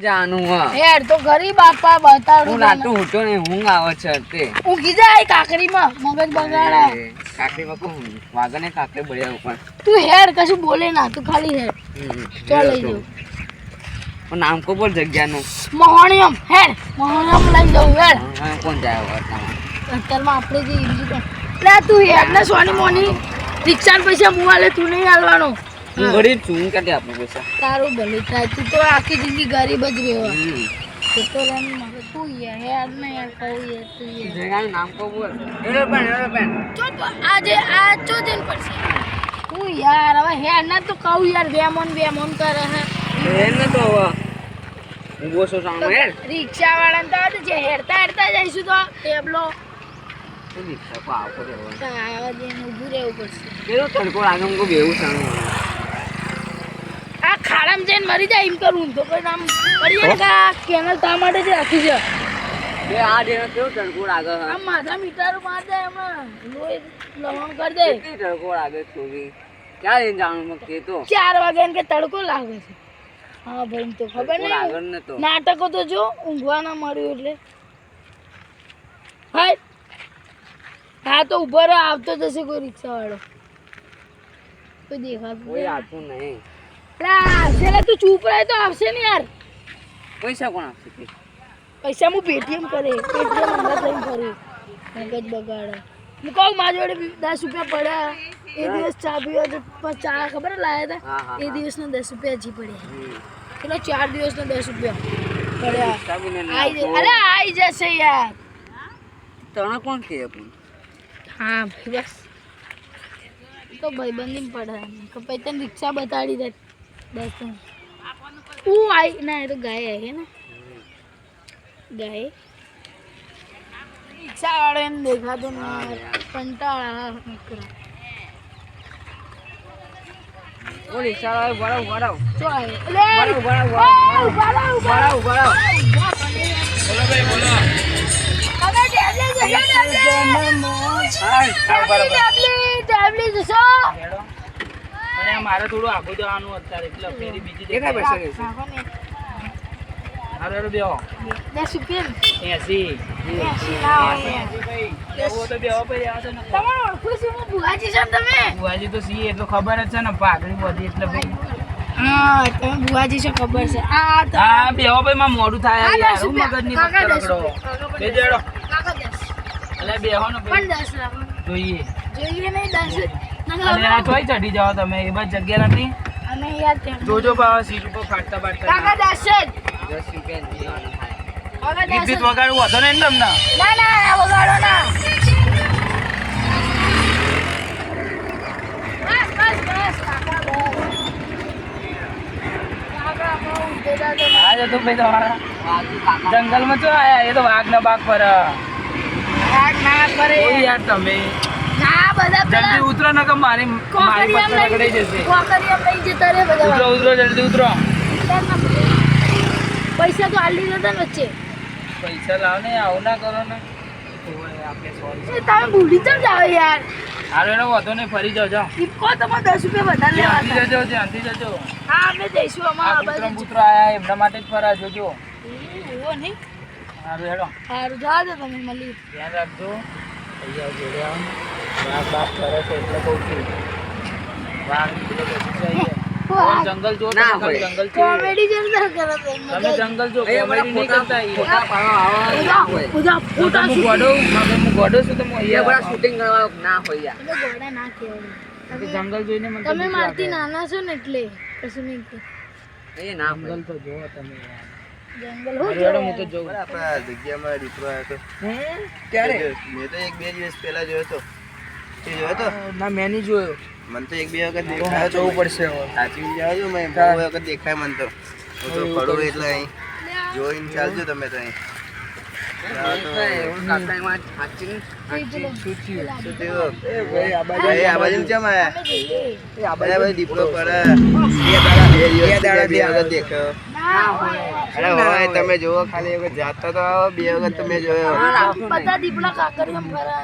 જાનું હા યાર તો ગરીબ આપા બતાડું હું રાતું ઉઠો ને ઊંઘ આવે છે તે ઊંઘી જાય કાકરીમાં મગજ બગાડા કાકરીમાં કોણ વાગને કાકરી બળ્યા ઉપર તું હેડ કશું બોલે ના તું ખાલી હેડ ચાલ લઈ જાઉં પણ નામ કો બોલ જગ્યાનું મોહણિયમ હેડ મોહણિયમ લઈ જાઉં હેડ કોણ જાય અત્યારમાં આપણે જે ઈજી લે તું હેડ ને સોની મોની રિક્ષા પૈસા મુવાલે તું નહીં હાલવાનો હું ગરીબ છું હું કાઢે આપણે પૈસા તારું ભલું થાય તું તો આખી જિંદગી ગરીબ જ રહ્યો તો તું યાર ને યાર કહું યાર તું યાર જગ્યાનું નામ કો બોલ એરોપ્લેન ચો આજે આ ચો દિન પડશે તું યાર હવે હેડ ના તો કહું યાર વેમોન કરે હે એને તો હું બોસો સામે યાર રિક્ષા વાળાને તો આજે હેડતા જઈશું તો ટેબલો રિક્ષા કો આવકો દેવો આવા દે ઊભું રહેવું પડશે કેરો તડકો લાગે હું કો બેવું સાણું આ ખાડામાં જઈને મરી જાય એમ કરું તો કોઈ નામ પડીએ ને કેનલ તા માટે જ રાખી છે બે આ દેનો કેવો તડકો લાગે આ માથા મીટર માર દે એમાં લોહી લવણ કરી દે કેટલી તડકો લાગે છોરી ક્યાં લઈને જાણું મગ તે તો 4 વાગ્યા કે તડકો લાગે છે હા ભાઈ તો ખબર લાગે ને તો નહીં નાટકો તો જો ઊંઘવા ના મળ્યું એટલે હાય હા તો ઉભો રહે આવતો જશે કોઈ રિક્ષા વાળો કોઈ દેખાતું કોઈ આવતું નહીં આવશે લે તું ચૂપ રહે તો આવશે ને યાર પૈસા કોણ આપશે તે પૈસા હું પેટીએમ કરે પેટીએમ અંદર થઈને ફરું મગજ બગાડે હું કહું મારી જોડે 10 રૂપિયા પડ્યા એ દિવસ ચા પીવા તો ચા ખબર લાયા હતા એ દિવસના 10 રૂપિયા હજી પડ્યા પેલો 4 દિવસના 10 રૂપિયા પડ્યા અરે આઈ જશે યાર તને કોણ કહે પણ હા ભાઈ બસ તો ભાઈબંધી પડે કે પછી તને રિક્ષા બતાડી દે બસ તું આઈ ના એ તો ગાય આવી ને ગાય રિક્ષા વાળો એને દેખાતો ના કંટાળા ઓ રિક્ષા વાળો વળાવ ચો આવે વળાવ બોલો ટેબલી જશો અને મારે થોડું આગળ જવાનું અત્યારે એટલે ફેરી બીજી દેખાય પૈસા કે હારે બેહો 10 રૂપિયા 80 એવો તો બેહો ભાઈ આ તો તમારો ઓળખું છું હું ભુવાજી છું તમે બુઆજી તો સી એટલો ખબર જ છે ને પાઘડી બધી એટલે ભાઈ હા તમે ભુવાજી છો ખબર છે આ તો હા બેહો ભાઈ માં મોડું થાય યાર હું મગજની કાકા પકડો બે જેડો કાકા 10 એટલે બેહો ને પણ ભાઈ 10 રાખો જોઈએ જોઈએ નહીં 10 અને આ ચોઈ ચડી જાઓ તમે એ બસ જગ્યા નથી અને યાર ત્યાં જોજો પાવા સીટ ઉપર ફાટતા કાકા બાટતા 10 10 રૂપિયા જીવાનું થાય કાકા ગીત 10 વગાડવું હતો ને તમને ના વગાડો ના બસ કાકા બસ કાકા બહુ ઉતેડા તો આ જતો ભાઈ તમારા વાગી કાકા જંગલમાં ચો આયા એ તો વાઘ ના બાગ પર ના કરે યાર તમે ના બધા પેલા જલ્દી ઉતરો ને કે મારી પથ્થર રગડાઈ જશે કોકરિયા લઈ જતા રે બધા ઉતરો જલ્દી ઉતરો પૈસા તો આલી જતા ને વચ્ચે પૈસા લાવ ને આવું ના કરો ને આપણે સોરી તમે ભૂલી જ જાઓ યાર હારો એનો વધો ને ફરી જાઓ જાઓ ઈકો તમે 10 રૂપિયા વધારે લેવા ધ્યાનથી જજો ધ્યાનથી જજો હા અમે જઈશું આ અમારા કૂતરો બાજુ પુત્રો આયા એમના માટે જ ફરા જોજો એવો નહીં હારું હેડો સારું જા દે તમે મળી ધ્યાન રાખજો અહીંયા જોડે આવો વાઘ બાપ કરે છે એટલે કહું છું વાઘ નીકળે તો જઈએ જંગલ જો ના તમે હોય. જંગલ છે કોમેડી જંગલ કરો તમે જંગલ જો અહીંયા કોમેડી નહીં બધા કરતા ફોટા પાડવા આવા ના હોય બધા ફોટા હું ગોડો છું તો હું એ બધા અહીંયા શૂટિંગ કરવા ના હોય યાર તમે ગોડા ના કહેવાય જંગલ જોઈને મને તો તમે બીક મારથી લાગે. નાના છો ને એટલે કશું નહીં કે એ ના હોય જંગલ તો જોવો તમે યાર. જંગલ હારું હેડો હું તો જોઉં આપણા જગ્યામાં દીપડો આવ્યો હતો ક્યારે મેં તો 1-2 દિવસ પહેલા જોયો હતો તે જોયો હતો ના મેં નહીં જોયો મને તો 1-2 વખત તો દેખાયો જોવું હતો પડશે હવે. સાચવી જાવ છો મેં બહુ વખત દેખાય મને તો હું તો પડું એટલે અહીં જોઈને ચાલજો તમે તો અહીં એવું કાકામાં હાચી શું થયું? એ આ બાજુ કેમ આયા? અમે જઈએ આ બાજુ દીપડો પડે 2 દાડા 2 વખત દેખાયો ના હોય અરે હોય તમે જોવો ખાલી એક વખત જાતો તો આવો 2 વખત તમે જોયો બધા દીપડા કાકરિયામ ફરે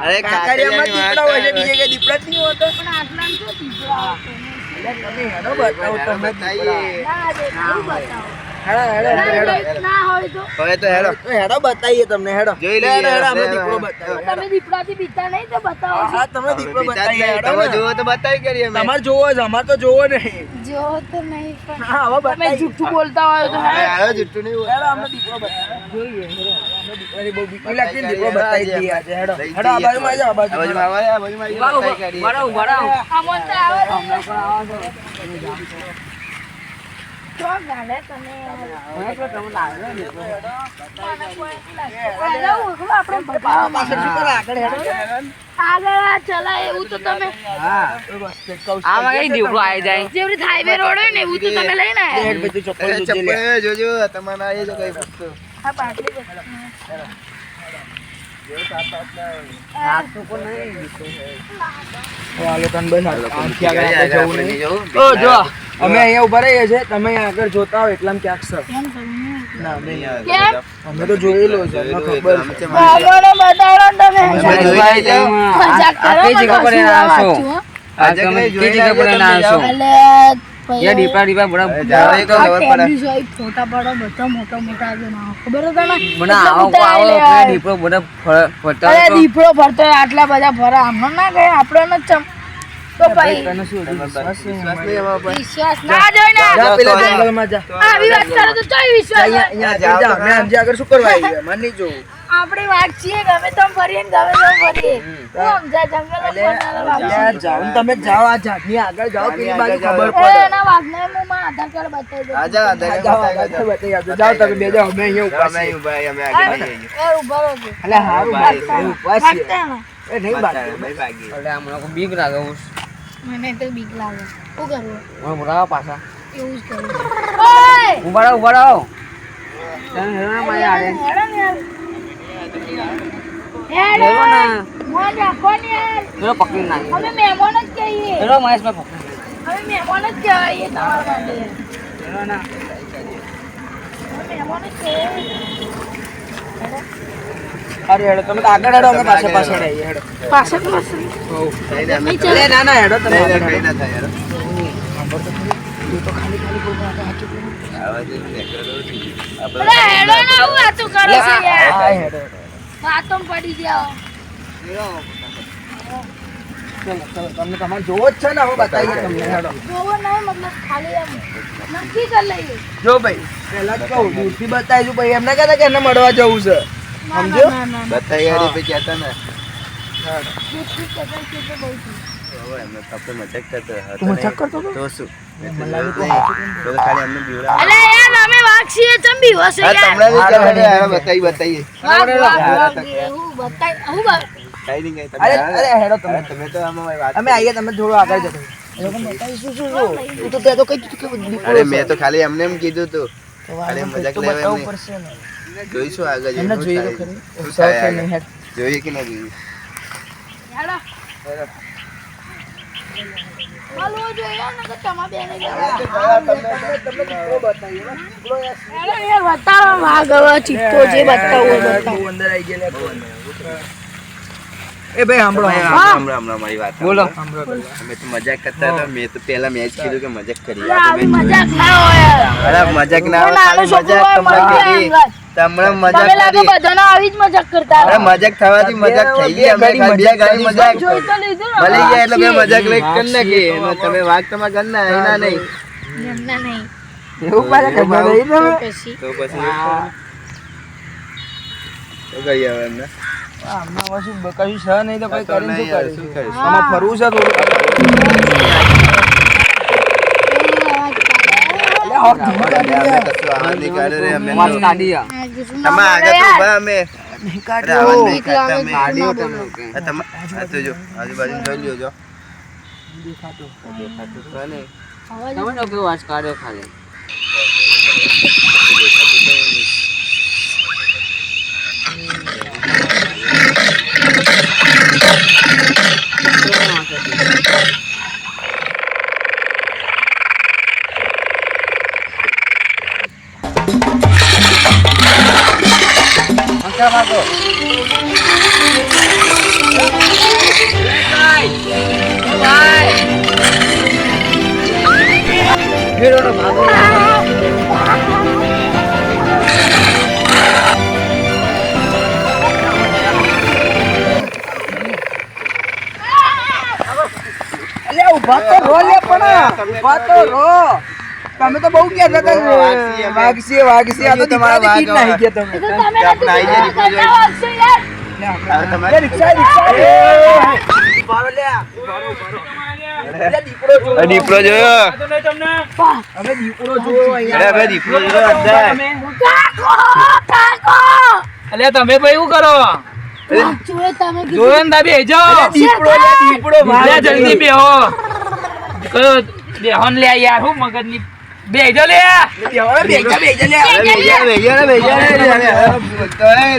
અરે કાકરિયામાં દીપડા હોય છે બીજે કે દીપડા જ નહીં હોતો પણ આટલા તો દીપડા બતાવો તમે ના દે નહીં બતાવો ના હોય તો હવે તો હેડો હેડો બતાવીએ તમને હેડો જોઈ લે, લઈએ હેડો, અમે હેડો, દીપડો હેડો. બતાવીએ. તમે દીપડાથી બીતા નહીં તો બતાવો હા તમને દીપડો બીજા જ બતાવીએ નહીં. હેડો તમે ને. જુઓ તો બતાવી કરીએ અમે. તમારે જોવો છે અમારે તો જોવો નહીં. જો તો નહીં પણ હા હવે તમે બતાવીએ. જુઠ્ઠું બોલતા હોય તો હવે હેડો, જુઠ્ઠું નહીં બોલ. હેડો અમને દીપડો બતાવીએ. જોઈએ હેડો. અમને દીપડાની બહુ બીક લાગતી ને દીપડો બતાવી જ દઈએ આજે. હેડો લઈ હેડો આ જઈએ બાજુમાં તો. આવો, આ આ બાજુમાં આવો, આ બાજુમાં આવીએ, બતાવી કરીએ. આમોન તો આવે તો ગાલે તમે પાછળ શું કરે? આગળ હેડો. આગળ ચલાય એવું તો તમે હા બસ તે કહું છું. જેવી રીતે હાઈવે રોડ હોય ને એવું તો તમે લઈને આવ્યા હેડ ભાઈ તું ચપ્પલ અરે જોજે લે. ચપ્પલ જોજો તમારે આવી જો કઈ વસ્તુ. આ બાટલી બસ. તો આ લોકોને બસ આથી આગળ આપણે જવું આપણે નહીં. જવું. ઓ જો અમે અહીંયા ઉભા રહીએ છીએ તમે અહીંયા આગળ જોતા હો એટલામાં ક્યાંક છે. કેમ કરવું? ના અમે નહીં. કેમ? અમે તો જોયેલો છે અમને ખબર છે. બાબાને બતાડો ને તમે અમે જોઈ લઈએ. મજાક કરો આ કઈ જગ્યા પર એના આવશો? આજે કઈ જોઈ લઈએ, તમે જાઓ. એટલે યા દીપડા દીપડા બડા જાઓ, એ તો ખબર પડે. ફોટા પાડો બધા મોટા મોટા આજે ના ખબર હતા ને મને એટલે આવો ઉતારી આવો લેવાય. પેલા દીપડો બધા ફરતા અરે હતો. દીપડો ફરતો હોય, આટલા બધા ફરે આમનો ના ગયા આપણો ન ચમ તો ભાઈ તને શું હજુ વિશ્વાસ છે વિશ્વાસ અમારે? નહીં અમારા પર. વિશ્વાસ ના જોઈને જા પેલા તો જંગલમાં જા. આવી વાત કરો તો ચોય વિશ્વાસ હોય? અહીંયા આગળ જા. અમે આમજી આગળ શું કરવા આવીએ? મને નહીં જોવું. આપણે વાત છીએ ગમે તો ફરીએ ને ગમે તો ફરીએ હું સમજા જંગલ ત્યાં જાઓ ને તમે જાઓ આ ઝાડની આગળ જાઓ પેલી બાજુ ખબર એ પડે. એના વાઘને હું માં આધાર કાર્ડ બતાવી દઉં આજા, હા, આજા, જાઓ આજા, આગળ આજા. બતાવી આપજો. જાઓ તમે બે જાઓ અમે અહીંયા અમે ઉભા છીએ. અહીં ઊભા, અમે આગળ નહીં આવીએ. એ ઉભા રહો છો. અલે હારું ભાઈ અમે ઉભા છીએ. ભાગતા ને. એ નહીં ભાગી, ભાગતું. ભાગી. એટલે આમ લોકો બીક લાગે હું મને તો બીક લાગે શું કરવું બોલાવો પાછા એવું જ કરવું ઓય ઉભા રહો તમે હેરો ના મારે આવે હેડો ને યાર. હેરો હેડો ના મોજ રાખો ને યાર. હેરો પકડી નાખી અમે મહેમાન જ કહીએ હેરો મહેશ ભાઈ પકડી અમે મહેમાન જ કહેવાઈએ તમારા માટે હેરો ના અમે મહેમાન જ કહીએ અરે હેડો તમે તો આગળ હેડો અમે પાછળ પાછળ આવીએ હેડો. પાછળ પાછળ નહીં, નહીં, અમે તો- અલે ના ના હેડો તમે નહીં, આગળ નહીં, હેડો. કઈ ના થાય યાર. એ તો ખાલી ખાલી બોલવા હતા, હાચું બોલો. આવા જેવું નેકળો નથી. આપણે અરે હેડો ને હું વાતો કરો છો યાર હા હેડો હેડો. વાતો પડી જાઓ ચલો ચલો તમને તમારે જોવો જ છે ને હવે બતાવીએ તમને હેડો. જોવો નહીં મતલબ ખાલી એમ નક્કી કરી લઈએ જો ભાઈ પહેલા જ કહું દૂરથી બતાવીશું ભાઈ એમને કહેતા કે એને મળવા જવું છે ના સમજો? ના ના બતાવી યાર, પછી કહેતા ને. દૂધથી કહેતા છે તો બહુ છે. હવે એમને આપણે મજાક કરતો હતો. તું મજાક કરતો હતો? તો શું? મને લાગ્યું તું તો ખાલી એમને બીવડાવે. અલે યાર અમે વાઘ છીએ ચમ બીવો છે હા, યાર તમને બી કહેતા ને, હવે બતાવી, બતાવીએ. વાઘ એવું બતાય હું કઈ નહીં, કઈ તમે અરે હા, અરે હેડો તમે હા, તમે તો આમાં વાત અમે આવીએ તમે થોડું આગળ જતો એ લોકોને બતાવીશું શું શું તું તો તે તો કઈ તું કે દીપડો અરે છે. મેં તો ખાલી એમને એમ કીધું તું. તો ખાલી વાળા મજાક તો લેવા બતાવવું એમ પડશે ને જોઈશું આગળ એમને શું જોઈએ તો થાય. ખરી શું સૌ થાય કે આગળ? નહીં હેડ જોઈએ કે ના જોઈએ? હેડો હાલો જોઈએ ને કે તમા બેને હેડો યાર બતાવો વાઘ હવે ચિત્તો જે બતાવો બતાવો બહુ અંદર આવી ગયેલા એ ભાઈ સાંભળો ભાઈ, સાંભળો. હમણાં મારી વાત બોલો સાંભળો પેલા. અમે તો મજાક કરતા હતા. મેં તો પહેલા મેં જ કીધું કે મજાક કરીએ. અરે આવી મજાક ના હોય અરે મજાક ના આવે, નાનો ખાલી છોકરો મજાક હોય તમારે મળી કરી. જાય તમને તમે મજાક લાગે કરી. બધાનો આવી જ મજાક કરતા અરે મજાક થવાથી મજાક થઈ ગઈ. અમે ખાલી બે ગાડી મજાક જોઈ તો લીધું ને મળી ગયા એટલે બે વાઘ મજાક લઈ કરી નાખી. એમાં તમે વાઘ તમારા ઘરના એના નહીં. છીએ. એમના નહીં એવું પાછા ખબર નહીં તમે પછી તો પછી શું કરીએ હવે એમને? આમના હવે શું કશું છે નહીં તો કઈ તો કરીને નહીં શું યાર, કરીશું? શું કરીશું? આમાં ફરવું છે થોડું એટલે હવે ધીમે અરે કાઢી અમે લે. કશું આવાજ નહીં કાઢ્યો રે અમે વાત તો. કાઢી આ. તમે આગળ તો ઊભા અમે. નહીં અરે કાઢ્યો. આવાજ નહીં કાઢતા અમે. કાઢ્યો તમે કે. આ આ તો જો આજુબાજુ જોઈ લ્યો જો. દેખાતું. દેખાતું તો નહીં. તમે તો કેવું વાત કાઢ્યો ખાલી દેખાતું તો નહીં. અંકલ ભાગો હેરો ભાગો વાત તો રો લે પણ વાત તો રો તમે તો બહુ કહેતા હતા વાગસી આ તો તમારા વાગ નહીં ગયા તમે તો તમે ત્યાં પણ આઈ જાય દીકરો કરતા વાગશો યાર. એ રિક્ષા દીપડો જોયો અમે દીપડો જોયો અરે ભાઈ દીપડો જોયો અંદર કાકો કાકો અલ્યા તમે ભાઈ શું કરો જોયો તમે કીધું. જોયો ને દાબી જાઓ દીપડો લે જલ્દી બેહો કયો બેહોન લે યાર હું મગજની બેજો લે બેજા અરે ભૈયા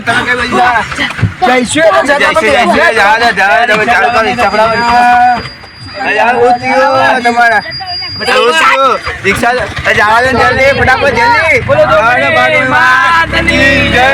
તમે કઈ પૈસા જઈશું તમારા રિક્ષા જવા દે જલ્દી ફટાફટ જલ્દી બોલો તો માતાની જય